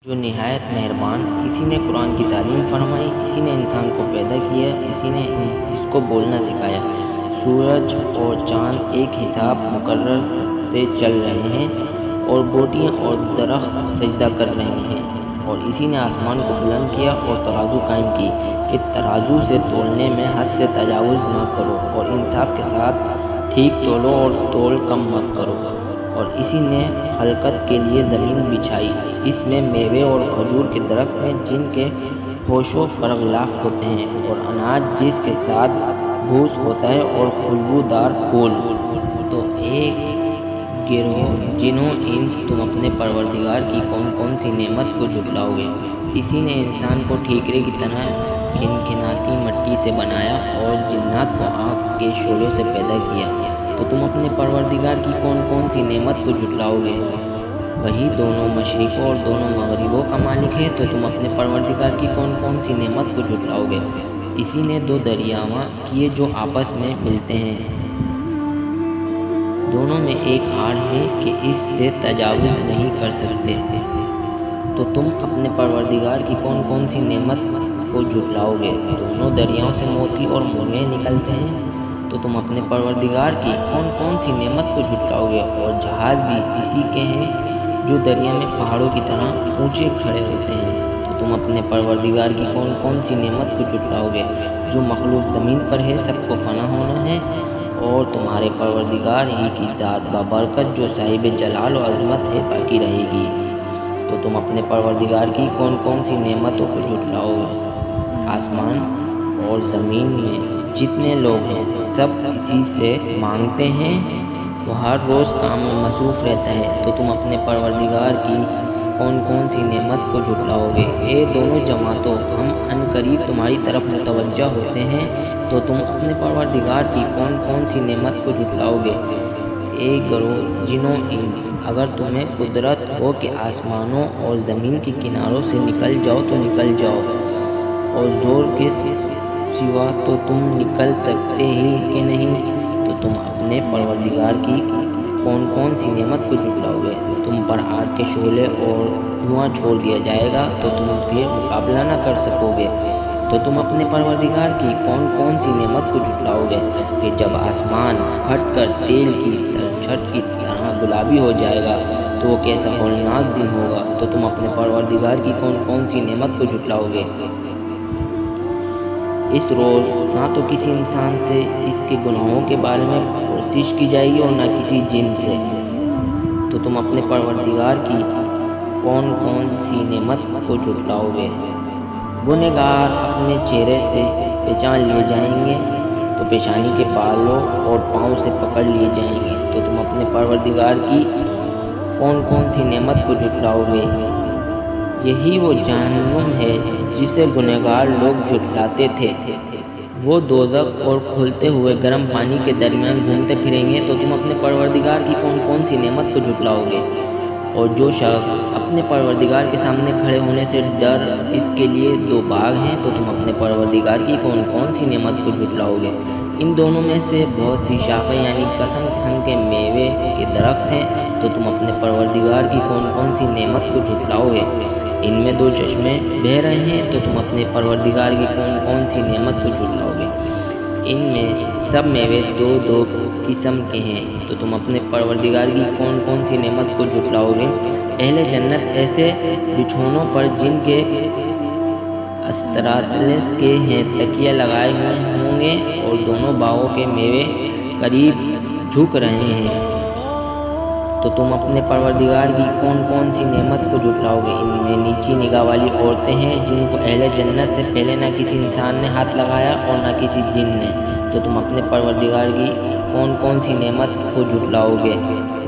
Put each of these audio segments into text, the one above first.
جو نہایت مہربان، اسی نے قرآن کی تعلیم فرمائی، اسی نے انسان کو پیدا کیا، اسی نے اس کو بولنا سکھایا۔ سورج اور چاند ایک حساب مقرر سے چل رہے ہیں اور بوٹیاں اور درخت سجدہ کر رہے ہیں، اور اسی نے آسمان کو بلند کیا اور ترازو قائم کی کہ ترازو سے تولنے میں حد سے تجاوز نہ کرو اور انصاف کے ساتھ ٹھیک تولو اور تول کم مت کرو۔ اور اسی نے خلقت کے لیے زمین بچھائی، اس میں میوے اور کھجور کے درخت ہیں جن کے پوشوں پر غلاف ہوتے ہیں، اور اناج جس کے ساتھ بھوس ہوتا ہے، اور خوشبودار پھول۔ تو ایک گروہ جن و انس، تم اپنے پروردگار کی کون کون سی نعمت کو جھٹلاؤ گے؟ اسی نے انسان کو ٹھیکرے کی طرح کھنکھناتی مٹی سے بنایا اور جنات کو آگ کے شعلوں سے پیدا کیا۔ تو تم اپنے پروردگار کی کون کون سی نعمت کو جھٹلاؤ گے؟ وہی دونوں مشرقوں اور دونوں مغربوں کا مالک ہے، تو تم اپنے پروردگار کی کون کون سی نعمت کو جھٹلاؤ گے؟ اسی نے دو دریاواں کیے جو آپس میں ملتے ہیں، دونوں میں ایک آڑ ہے کہ اس سے تجاوز نہیں کر سکتے۔ تو تم اپنے پروردگار کی کون کون سی نعمت کو جھٹلاؤ گے؟ دونوں دریاؤں سے موتی اور مرغیں نکلتے ہیں، تو تم اپنے پروردگار کی کون کون سی نعمت کو جھٹلاؤ گے؟ اور جہاز بھی اسی کے ہیں جو دریا میں پہاڑوں کی طرح اونچے کھڑے ہوتے ہیں، تو تم اپنے پروردگار کی کون کون سی نعمت کو جھٹلاؤ گے؟ جو مخلوق زمین پر ہے سب کو فنا ہونا ہے، اور تمہارے پروردگار ہی کی ذات بابرکت جو صاحب جلال و عظمت ہے باقی رہے گی۔ تو تم اپنے پروردگار کی کون کون سی نعمتوں کو جھٹلاؤ گے؟ آسمان اور زمین میں جتنے لوگ ہیں سب اسی سے مانگتے ہیں، وہ ہر روز کام میں مصروف رہتا ہے، تو تم اپنے پروردگار کی کون کون سی نعمت کو جھٹلاؤ گے؟ اے دونوں جماعتوں، ہم عن قریب تمہاری طرف متوجہ ہوتے ہیں، تو تم اپنے پروردگار کی کون کون سی نعمت کو جھٹلاؤ گے؟ اے گروہ جن و انس، اگر تمہیں قدرت ہو کہ آسمانوں اور زمین کے کناروں سے نکل جاؤ تو نکل جاؤ، اور زور کے سوا تو تم نکل سکتے ہی کہ نہیں، تو تم اپنے پروردگار کی کون کون سی نعمت کو جھٹلاؤ گے؟ تم پر آگ کے شعلے اور دھواں چھوڑ دیا جائے گا تو تم پھر مقابلہ نہ کر سکو گے، تو تم اپنے پروردگار کی کون کون سی نعمت کو جھٹلاؤ گے؟ کہ جب آسمان پھٹ کر تیل کی چھٹ کی طرح گلابی ہو جائے گا تو وہ کیسا ہولناک دن ہوگا، تو تم اپنے پروردگار کی کون کون سی نعمت کو جھٹلاؤ گے؟ اس روز نہ تو کسی انسان سے اس کے گناہوں کے بارے میں پرسش کی جائے گی اور نہ کسی جن سے، تو تم اپنے پروردگار کی کون کون سی نعمت کو جھٹلاؤ گے؟ گنہگار اپنے چہرے سے پہچان لیے جائیں گے، تو پیشانی کے بالوں اور پاؤں سے پکڑ لیے جائیں گے، تو تم اپنے پروردگار کی کون کون سی نعمت کو جھٹلاؤ گے؟ یہی وہ جہنم ہے جسے گنہگار لوگ جھٹلاتے تھے، وہ دوزخ اور کھولتے ہوئے گرم پانی کے درمیان گھومتے پھریں گے، تو تم اپنے پروردگار کی کون کون سی نعمت کو جھٹلاؤ گے؟ اور جو شخص اپنے پروردگار کے سامنے کھڑے ہونے سے ڈر اس کے لیے دو باغ ہیں، تو تم اپنے پروردگار کی کون کون سی نعمت کو جھٹلاؤ گے؟ ان دونوں میں سے بہت سی شاخیں یعنی قسم قسم کے میوے کے درخت ہیں، تو تم اپنے پروردگار کی کون کون سی نعمت کو جھٹلاؤ گے؟ ان میں دو چشمے بہہ رہے ہیں، تو تم اپنے پروردگار کی کون کون سی نعمت کو جھٹلاؤ گے؟ ان میں سب میوے دو دو قسم کے ہیں، تو تم اپنے پروردگار کی کون کون سی نعمت کو جھٹلاؤ گے؟ اہل جنت ایسے بچھونوں پر جن کے استراطلس کے ہیں تکیے لگائے ہوئے ہوں گے، اور دونوں باغوں کے میوے قریب جھک رہے ہیں، تو تم اپنے پروردگار کی کون کون سی نعمت کو جھٹلاؤ گے؟ ان میں نیچی نگاہ والی عورتیں ہیں جن کو اہل جنت سے پہلے نہ کسی انسان نے ہاتھ لگایا اور نہ کسی جن نے، تو تم اپنے پروردگار کی کون کون سی نعمت کو جھٹلاؤ گے؟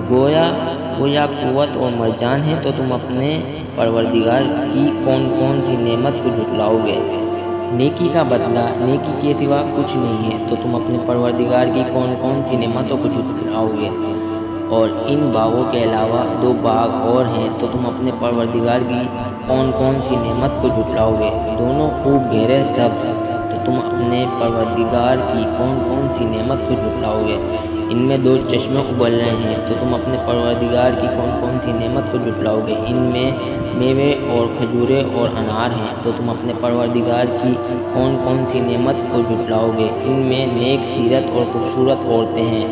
گویا قوت اور مرجان ہیں، تو تم اپنے پروردگار کی کون کون سی نعمت کو جھٹلاؤ گے؟ نیکی کا بدلہ نیکی کے سوا کچھ نہیں ہے، تو تم اپنے پروردگار کی کون کون سی نعمتوں کو جھٹلاؤ گے؟ اور ان باغوں کے علاوہ دو باغ اور ہیں، تو تم اپنے پروردگار کی کون کون سی نعمت کو جھٹلاؤ گے؟ دونوں خوب گہرے سبز، تو تم اپنے پروردگار کی کون کون سی نعمت کو جھٹلاؤ گے؟ ان میں 2 چشمے ابل رہے ہیں، تو تم اپنے پروردگار کی کون کون سی نعمت کو جھٹلاؤ گے؟ ان میں میوے اور کھجوریں اور انار ہیں، تو تم اپنے پروردگار کی کون کون سی نعمت کو جھٹلاؤ گے؟ ان میں نیک سیرت اور خوبصورت عورتیں ہیں،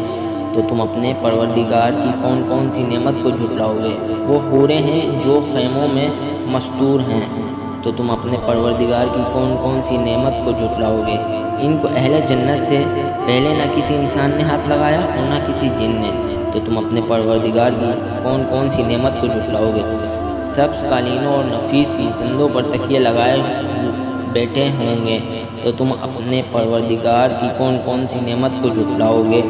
تو تم اپنے پروردگار کی کون کون سی نعمت کو جھٹلاؤ گے؟ وہ حوریں ہیں جو خیموں میں مستور ہیں، تو تم اپنے پروردگار کی کون کون سی نعمت کو جھٹلاؤ گے؟ ان کو اہل جنت سے پہلے نہ کسی انسان نے ہاتھ لگایا اور نہ کسی جن نے، تو تم اپنے پروردگار کی کون کون سی نعمت کو جھٹلاؤ گے؟ سبز قالینوں اور نفیس مسندوں پر تکیے لگائے بیٹھے ہوں گے، تو تم اپنے پروردگار کی کون کون سی نعمت کو جھٹلاؤ گے؟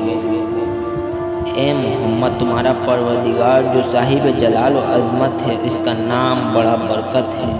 اے محمد، تمہارا پروردگار جو صاحب جلال و عظمت ہے، اس کا نام بڑا برکت ہے۔